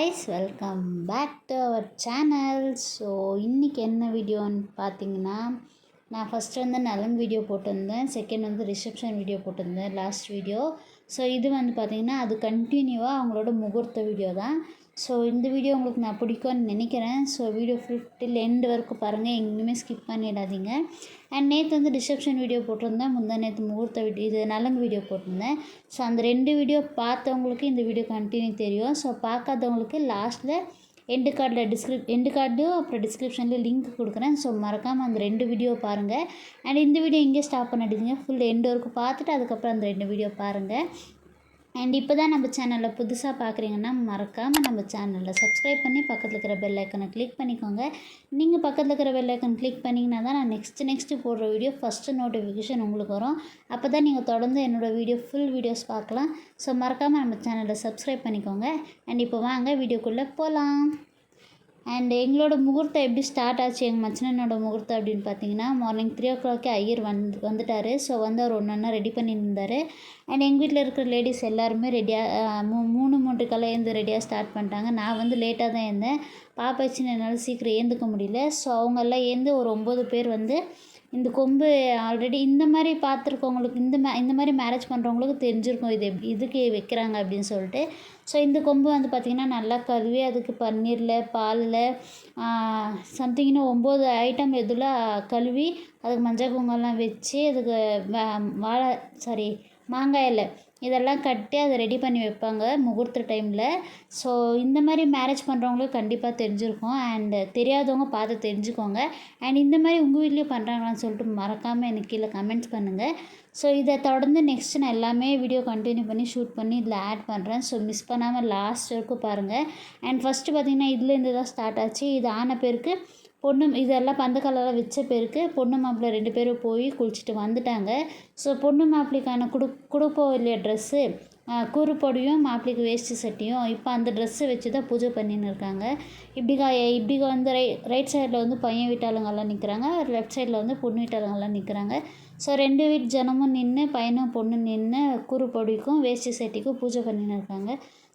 guys, welcome back to our channel. So இன்றைக்கி என்ன வீடியோன்னு பார்த்தீங்கன்னா, நான் ஃபஸ்ட்டு வந்து நலன் வீடியோ போட்டிருந்தேன், செகண்ட் வந்து ரிசப்ஷன் வீடியோ போட்டிருந்தேன் லாஸ்ட் வீடியோ. ஸோ இது வந்து பார்த்திங்கன்னா அது கண்டினியூவாக அவங்களோட முகூர்த்த வீடியோ தான். ஸோ இந்த வீடியோ உங்களுக்கு நான் பிடிக்கும்னு நினைக்கிறேன். ஸோ வீடியோ ஃபுல் டில் எண்டு வரைக்கும் பாருங்கள், எங்கேயுமே ஸ்கிப் பண்ணிடாதீங்க. அண்ட் நேற்று வந்து ரிசப்ஷன் வீடியோ போட்டிருந்தேன், நேற்று முகூர்த்த வீடியோ, இது நலங்கு வீடியோ போட்டிருந்தேன். ஸோ அந்த 2 வீடியோ பார்த்தவங்களுக்கு இந்த வீடியோ கண்டினியூ தெரியும். ஸோ பார்க்காதவங்களுக்கு லாஸ்ட்டில் எண்டு கார்டில் எண்டு கார்டும் அப்புறம் டிஸ்கிரிப்ஷனில் லிங்க் கொடுக்குறேன். ஸோ மறக்காமல் அந்த 2 வீடியோ பாருங்கள். அண்ட் இந்த வீடியோ இங்கே ஸ்டாப் பண்ணிடுங்க, ஃபுல் எண்டு வரைக்கும் பார்த்துட்டு அதுக்கப்புறம் அந்த 2 வீடியோ பாருங்கள். அண்ட் இப்போ தான் நம்ம சேனலில் புதுசாக பார்க்குறீங்கன்னா மறக்காமல் நம்ம சேனலில் சப்ஸ்கிரைப் பண்ணி பக்கத்தில் இருக்கிற பெல் ஐக்கனை கிளிக் பண்ணிக்கோங்க. நீங்கள் பக்கத்தில் இருக்கிற பெல் ஐக்கன் கிளிக் பண்ணிங்கன்னா தான் நான் நெக்ஸ்ட்டு போடுற வீடியோ ஃபஸ்ட்டு நோட்டிஃபிகேஷன் உங்களுக்கு வரும். அப்போ தான் நீங்கள் தொடர்ந்து என்னோடய வீடியோ ஃபுல் வீடியோஸ் பார்க்கலாம். ஸோ மறக்காமல் நம்ம சேனலில் சப்ஸ்கிரைப் பண்ணிக்கோங்க. அண்ட் இப்போ வாங்க வீடியோக்குள்ளே போகலாம். அண்ட் எங்களோட முகூர்த்தம் எப்படி ஸ்டார்ட் ஆச்சு, எங்கள் மச்சனனோட முகூர்த்தம் அப்படின்னு பார்த்தீங்கன்னா, மார்னிங் 3 o'clock ஐயர் வந்துட்டார். ஸோ வந்து அவர் ஒன்றா ரெடி பண்ணியிருந்தார். அண்ட் எங்கள் வீட்டில் இருக்கிற லேடிஸ் எல்லாருமே ரெடியாக 3:30 எழுந்து ரெடியாக ஸ்டார்ட் பண்ணிட்டாங்க. நான் வந்து லேட்டாக தான் இருந்தேன், பாப்பாச்சின்னு என்னால் சீக்கிரம் ஏந்துக்க முடியல. ஸோ அவங்கெல்லாம் ஏந்து ஒரு 9 பேர் வந்து இந்த கொம்பு ஆல்ரெடி இந்த மாதிரி பார்த்துருக்கவங்களுக்கு, இந்த மாதிரி மேரேஜ் பண்ணுறவங்களுக்கு தெரிஞ்சிருக்கும் இது இதுக்கு வைக்கிறாங்க அப்படின்னு சொல்லிட்டு. ஸோ இந்த கொம்பு வந்து பார்த்திங்கன்னா நல்லா கழுவி அதுக்கு பன்னீரில் பாலில் சம்திங் இன்னும் 9 ஐட்டம் எதில் கழுவி அதுக்கு மஞ்சள் குங்குமம்லாம் வச்சு அதுக்கு மாங்காயில் இதெல்லாம் கட்டி அதை ரெடி பண்ணி வைப்பாங்க முகூர்த்த டைமில். ஸோ இந்த மாதிரி மேரேஜ் பண்ணுறவங்களுக்கு கண்டிப்பாக தெரிஞ்சிருக்கும். அண்ட் தெரியாதவங்க பார்த்து தெரிஞ்சுக்கோங்க. அண்ட் இந்த மாதிரி உங்கள் வீட்லேயும் பண்ணுறாங்களான்னு சொல்லிட்டு மறக்காமல் எனக்கு கீழே கமெண்ட்ஸ் பண்ணுங்கள். ஸோ இதை தொடர்ந்து நெக்ஸ்ட்டு நான் எல்லாமே வீடியோ கண்டினியூ பண்ணி ஷூட் பண்ணி இதில் ஆட் பண்ணுறேன். ஸோ மிஸ் பண்ணாமல் லாஸ்ட் வரைக்கும் பாருங்கள். அண்ட் ஃபஸ்ட்டு பார்த்திங்கன்னா இதுலேருந்து தான் ஸ்டார்ட் ஆச்சு. இது ஆன பேருக்கு பொண்ணு இதெல்லாம் பந்தக்காலெல்லாம் வச்ச பேருக்கு பொண்ணு மாப்பிள்ளை 2 பேரும் போய் குளிச்சுட்டு வந்துட்டாங்க. ஸோ பொண்ணு மாப்பிள்ளைக்கான கொடுப்போம் இல்லையா ட்ரெஸ்ஸு, கூறுப்பொடியும் மாப்பிள்ளைக்கு வேஷ்டி சட்டியும் இப்போ அந்த ட்ரெஸ்ஸை வச்சு தான் பூஜை பண்ணின்னு இருக்காங்க. இப்படி வந்து ரைட் சைடில் வந்து பையன் வீட்டாளுங்கெல்லாம் நிற்கிறாங்க, லெஃப்ட் சைடில் வந்து பொண்ணு வீட்டாளுங்கெல்லாம் நிற்கிறாங்க. ஸோ 2 வீட்டு ஜனமும் நின்று பையனும் பொண்ணு நின்று கூறுப்பொடிக்கும் வேஷ்டி சட்டிக்கும் பூஜை பண்ணின்னு இருக்காங்க.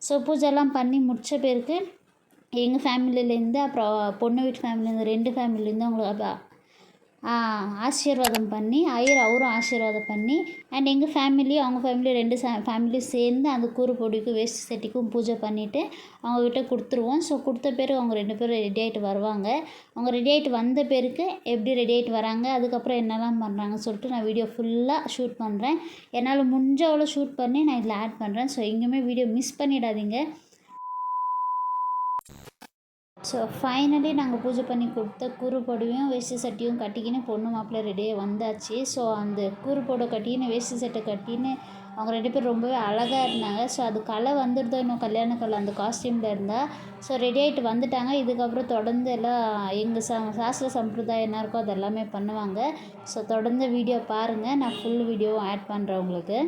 ஸோ பூஜைலாம் பண்ணி முடித்த பேருக்கு எங்கள் ஃபேமிலியிலேருந்து அப்புறம் பொண்ணு வீட்டு ஃபேமிலிலேருந்து 2 ஃபேமிலிலேருந்து அவங்களுக்கு ஆசீர்வாதம் பண்ணி அவரும் ஆசீர்வாதம் பண்ணி அண்ட் எங்கள் ஃபேமிலி அவங்க ஃபேமிலி 2 ஃபேமிலியும் சேர்ந்து அந்த கூறுப்பொடிக்கும் வேஷ்டி சட்டிக்கும் பூஜை பண்ணிவிட்டு அவங்கக்கிட்ட கொடுத்துருவோம். ஸோ கொடுத்த பேருக்கு அவங்க 2 பேரும் ரெடி ஆகிட்டு வருவாங்க. அவங்க ரெடி ஆகிட்டு வந்த பேருக்கு எப்படி ரெடி ஆகிட்டு வராங்க, அதுக்கப்புறம் என்னெல்லாம் பண்ணுறாங்கன்னு சொல்லிட்டு நான் வீடியோ ஃபுல்லாக ஷூட் பண்ணுறேன். என்னால் முடிஞ்ச அவ்வளோ ஷூட் பண்ணி நான் இதில் ஆட் பண்ணுறேன். ஸோ எங்கேயுமே வீடியோ மிஸ் பண்ணிடாதீங்க. ஸோ ஃபைனலி நாங்கள் பூஜை பண்ணி கொடுத்த கூறுப்பொடியும் வேஷ்டி சட்டியும் கட்டிக்கின்னு பொண்ணு மாப்பிள்ளை ரெடியாக வந்தாச்சு. ஸோ அந்த கூறுப்பொடை கட்டின்னு வேஷ்டி சட்டை கட்டின்னு அவங்க 2 பேர் ரொம்பவே அழகாக இருந்தாங்க. ஸோ அது கலை வந்துடுதோ இன்னும் கல்யாண கலை அந்த காஸ்டியூமில் இருந்தால். ஸோ ரெடி ஆகிட்டு வந்துட்டாங்க. இதுக்கப்புறம் தொடர்ந்து எல்லாம் எங்கள் சாஸ்திர சம்பிரதாயம் என்ன இருக்கோ அது எல்லாமே பண்ணுவாங்க. ஸோ தொடர்ந்து வீடியோ பாருங்கள், நான் ஃபுல் வீடியோவும் ஆட் பண்ணுறேன் உங்களுக்கு.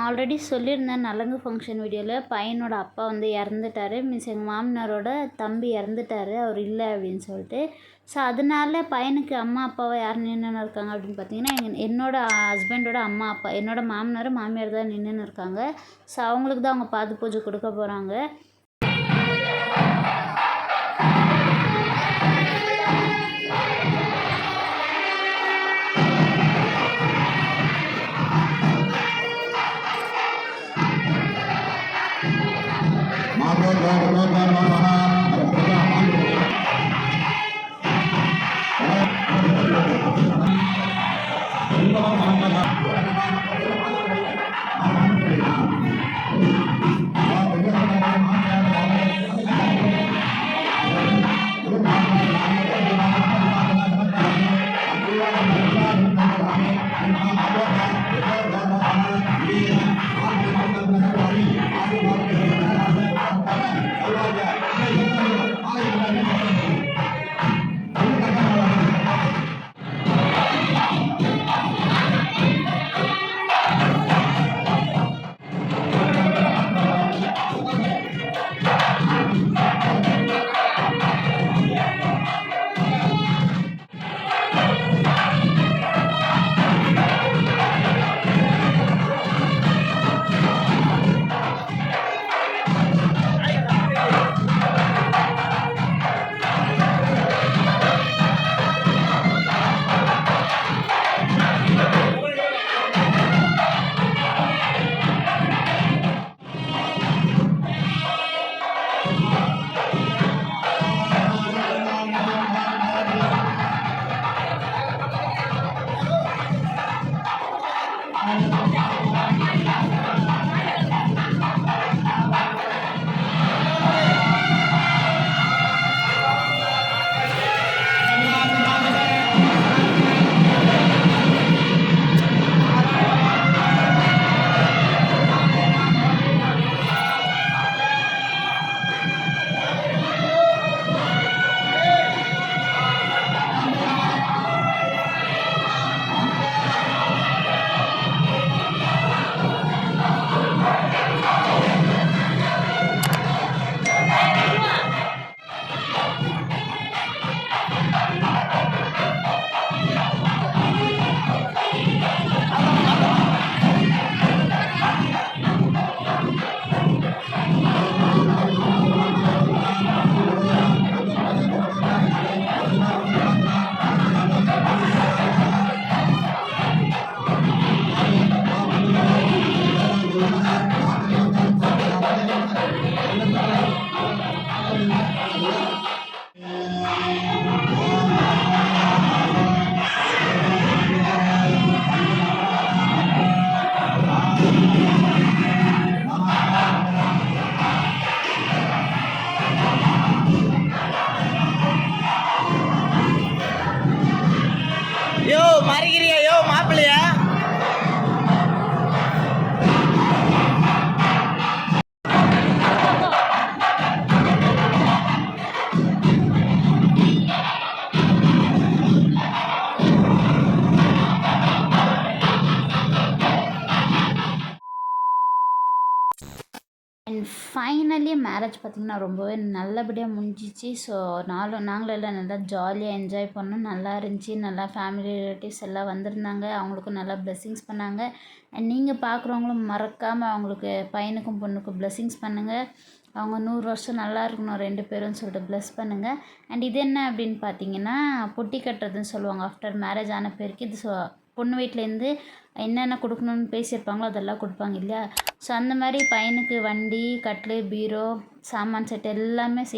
ஆல்ரெடி சொல்லியிருந்தேன் நலங்கு ஃபங்க்ஷன் வீடியோவில் பையனோட அப்பா வந்து இறந்துட்டார். மீன்ஸ் எங்கள் மாமனாரோட தம்பி இறந்துட்டார், அவர் இல்லை அப்படின்னு சொல்லிட்டு. ஸோ அதனால பையனுக்கு அம்மா அப்பாவை யார் நின்றுன்னு இருக்காங்க அப்படின்னு பார்த்தீங்கன்னா என்னோடய ஹஸ்பண்டோட அம்மா அப்பா, என்னோடய மாமனார் மாமியார் தான் நின்றுன்னு இருக்காங்க. ஸோ அவங்களுக்கு தான் அவங்க பாது பூஜை கொடுக்க போகிறாங்க. மறைக்கிறியா யோ மாப்பிள்ளையா? அண்ட் ஃபைனலி மேரேஜ் பார்த்திங்கன்னா ரொம்பவே நல்லபடியாக முடிஞ்சிச்சு. ஸோ நாங்களெல்லாம் நல்லா ஜாலியாக என்ஜாய் பண்ணோம். நல்லா இருந்துச்சு. நல்லா ஃபேமிலி ரிலேட்டிவ்ஸ் எல்லாம் வந்திருந்தாங்க. அவங்களுக்கும் நல்லா பிளெஸ்ஸிங்ஸ் பண்ணாங்க. அண்ட் நீங்கள் பார்க்குறவங்களும் மறக்காமல் அவங்களுக்கு பையனுக்கும் பொண்ணுக்கும் பிளெஸ்ஸிங்ஸ் பண்ணுங்கள். அவங்க 100 வருஷம் நல்லா இருக்கணும் 2 பேரும்னு சொல்லிட்டு ப்ளஸ் பண்ணுங்கள். அண்ட் இது என்ன அப்படின்னு பார்த்தீங்கன்னா பொட்டி கட்டுறதுன்னு சொல்லுவாங்க. ஆஃப்டர் மேரேஜ் ஆன பேருக்கு இது பொண்ணு வீட்டிலேருந்து என்னென்ன கொடுக்கணுன்னு பேசியிருப்பாங்களோ அதெல்லாம் கொடுப்பாங்க இல்லையா. ஸோ அந்த மாதிரி பையனுக்கு வண்டி, கட்லு, பீரோ, சாமான் செட் எல்லாமே Z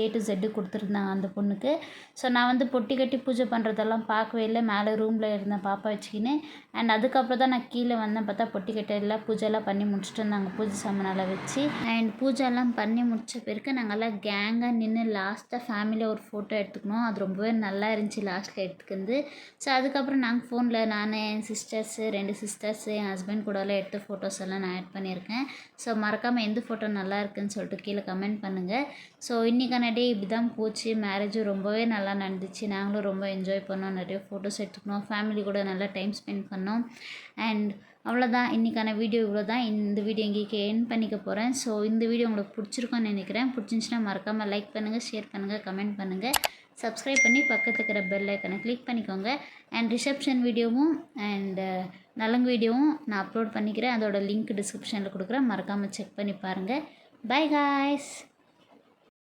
கொடுத்துருந்தாங்க அந்த பொண்ணுக்கு. ஸோ நான் வந்து பொட்டி கட்டி பூஜை பண்ணுறதெல்லாம் பார்க்கவே இல்லை. மேலே ரூமில் இருந்தேன் பாப்பா வச்சுக்கின்னு. அண்ட் அதுக்கப்புறம் தான் நான் கீழே வந்தேன். பார்த்தா பொட்டி கட்ட எல்லாம் பூஜைலாம் பண்ணி முடிச்சுட்டு இருந்தாங்க பூஜை சாமானெல்லாம் வச்சு. அண்ட் பூஜைலாம் பண்ணி முடித்த பிறகு நாங்கள்லாம் கேங்காக நின்று லாஸ்ட்டாக ஃபேமிலியாக ஒரு ஃபோட்டோ எடுத்துக்கணும். அது ரொம்பவே நல்லா இருந்துச்சு லாஸ்ட்டில் எடுத்துக்கிறது. ஸோ அதுக்கப்புறம் நாங்கள் ஃபோனில் நான், என் சிஸ்டர்ஸு 2 சிஸ்டர்ஸு, என் ஹஸ்பண்ட் கூடலாம் எடுத்த ஃபோட்டோஸ் எல்லாம் நான் ஆட் பண்ணியிருக்கேன். ஸோ மறக்காமல் எந்த ஃபோட்டோ நல்லா இருக்குன்னு சொல்லிட்டு கீழே கமெண்ட் பண்ணுங்கள். பண்ணுங்கள். ஸோ இன்றைக்கான டே இப்படி தான் போச்சு. மேரேஜும் ரொம்பவே நல்லா நடந்துச்சு. நாங்களும் ரொம்ப என்ஜாய் பண்ணோம். நிறைய ஃபோட்டோஸ் எடுத்துக்கணும். ஃபேமிலி கூட நல்லா டைம் ஸ்பெண்ட் பண்ணோம். அண்ட் அவ்வளோதான், இன்றைக்கான வீடியோ இவ்வளோ தான். இந்த வீடியோ இங்கே எண்ட் பண்ணிக்க போகிறேன். ஸோ இந்த வீடியோ உங்களுக்கு பிடிச்சிருக்கும்னு நினைக்கிறேன். பிடிச்சிருந்துச்சுன்னா மறக்காமல் லைக் பண்ணுங்கள், ஷேர் பண்ணுங்கள், கமெண்ட் பண்ணுங்கள், சப்ஸ்கிரைப் பண்ணி பக்கத்தில் இருக்கிற பெல் ஐக்கனை கிளிக் பண்ணிக்கோங்க. அண்ட் ரிசப்ஷன் வீடியோவும் அண்ட் நலங்கு வீடியோவும் நான் அப்லோட் பண்ணிக்கிறேன். அதோட லிங்க் டிஸ்கிரிப்ஷனில் கொடுக்குறேன். மறக்காமல் செக் பண்ணி பாருங்கள். By guys.